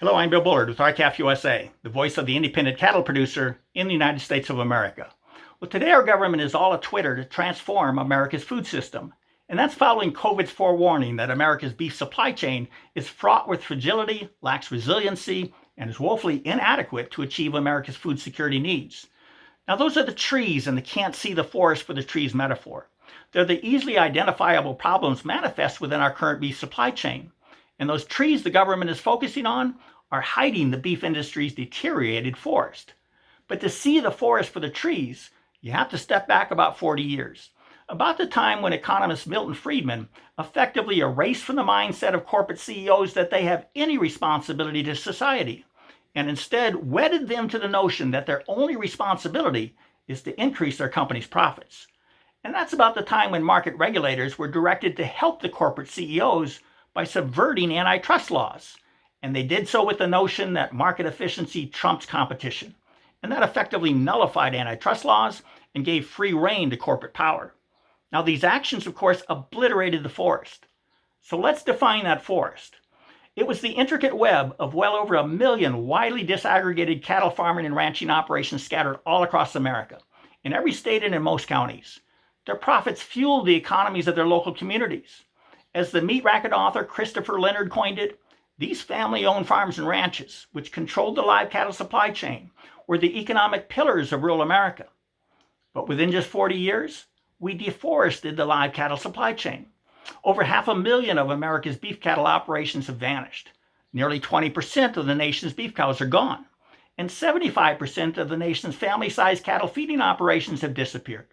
Hello, I'm Bill Bullard with ICAF USA, the voice of the independent cattle producer in the United States of America. Well, today our government is all a Twitter to transform America's food system. And that's following COVID's forewarning that America's beef supply chain is fraught with fragility, lacks resiliency, and is woefully inadequate to achieve America's food security needs. Now, those are the trees and the can't see the forest for the trees metaphor. They're the easily identifiable problems manifest within our current beef supply chain. And those trees the government is focusing on are hiding the beef industry's deteriorated forest. But to see the forest for the trees, you have to step back about 40 years, about the time when economist Milton Friedman effectively erased from the mindset of corporate CEOs that they have any responsibility to society, and instead wedded them to the notion that their only responsibility is to increase their company's profits. And that's about the time when market regulators were directed to help the corporate CEOs by subverting antitrust laws. And they did so with the notion that market efficiency trumps competition. And that effectively nullified antitrust laws and gave free rein to corporate power. Now, these actions, of course, obliterated the forest. So let's define that forest. It was the intricate web of well over 1 million widely disaggregated cattle farming and ranching operations scattered all across America, in every state and in most counties. Their profits fueled the economies of their local communities. As the meat racket author Christopher Leonard coined it, these family-owned farms and ranches, which controlled the live cattle supply chain, were the economic pillars of rural America. But within just 40 years, we deforested the live cattle supply chain. Over 500,000 of America's beef cattle operations have vanished. Nearly 20% of the nation's beef cows are gone. And 75% of the nation's family-sized cattle feeding operations have disappeared.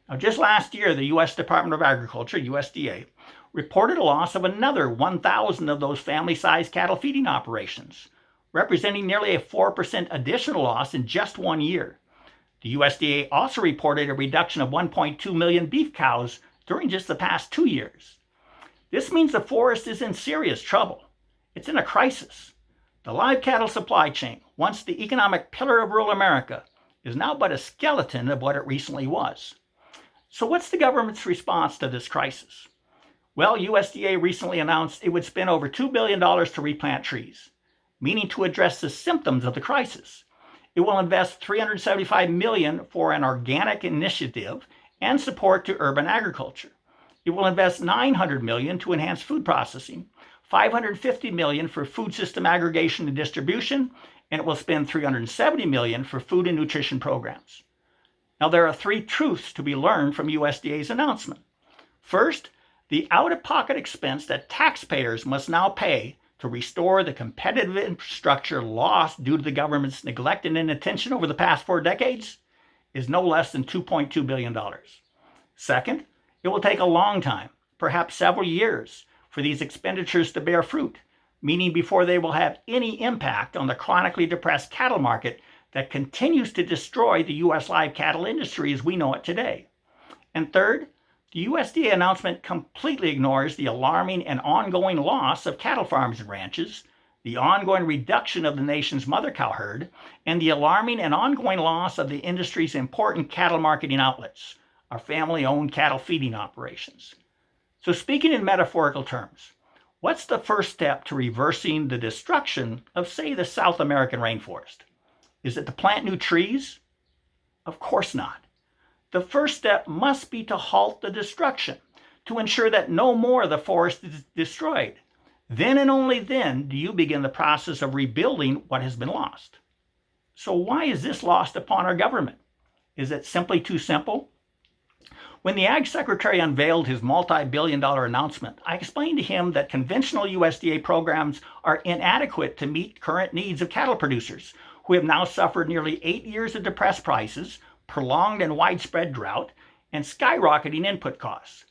Now, just last year, the U.S. Department of Agriculture, USDA, reported a loss of another 1,000 of those family-sized cattle feeding operations, representing nearly a 4% additional loss in just 1 year. The USDA also reported a reduction of 1.2 million beef cows during just the past 2 years. This means the forest is in serious trouble. It's in a crisis. The live cattle supply chain, once the economic pillar of rural America, is now but a skeleton of what it recently was. So what's the government's response to this crisis? Well, USDA recently announced it would spend over $2 billion to replant trees, meaning to address the symptoms of the crisis. It will invest $375 million for an organic initiative and support to urban agriculture. It will invest $900 million to enhance food processing, $550 million for food system aggregation and distribution, and it will spend $370 million for food and nutrition programs. Now, there are 3 truths to be learned from USDA's announcement. First, the out-of-pocket expense that taxpayers must now pay to restore the competitive infrastructure lost due to the government's neglect and inattention over the past 4 decades is no less than $2.2 billion. Second, it will take a long time, perhaps several years, for these expenditures to bear fruit, meaning before they will have any impact on the chronically depressed cattle market that continues to destroy the U.S. live cattle industry as we know it today. And third, the USDA announcement completely ignores the alarming and ongoing loss of cattle farms and ranches, the ongoing reduction of the nation's mother cow herd, and the alarming and ongoing loss of the industry's important cattle marketing outlets, our family-owned cattle feeding operations. So speaking in metaphorical terms, what's the first step to reversing the destruction of, say, the South American rainforest? Is it to plant new trees? Of course not. The first step must be to halt the destruction, to ensure that no more of the forest is destroyed. Then and only then do you begin the process of rebuilding what has been lost. So why is this lost upon our government? Is it simply too simple? When the Ag Secretary unveiled his multi-billion-dollar announcement, I explained to him that conventional USDA programs are inadequate to meet current needs of cattle producers, who have now suffered nearly 8 years of depressed prices, prolonged and widespread drought, and skyrocketing input costs.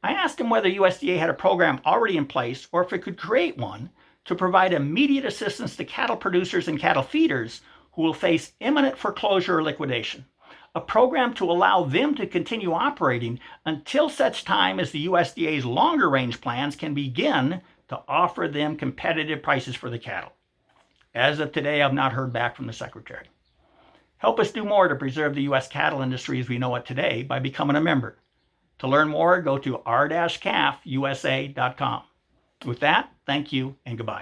I asked him whether USDA had a program already in place or if it could create one to provide immediate assistance to cattle producers and cattle feeders who will face imminent foreclosure or liquidation. A program to allow them to continue operating until such time as the USDA's longer range plans can begin to offer them competitive prices for the cattle. As of today, I've not heard back from the Secretary. Help us do more to preserve the U.S. cattle industry as we know it today by becoming a member. To learn more, go to r-cafusa.com. With that, thank you and goodbye.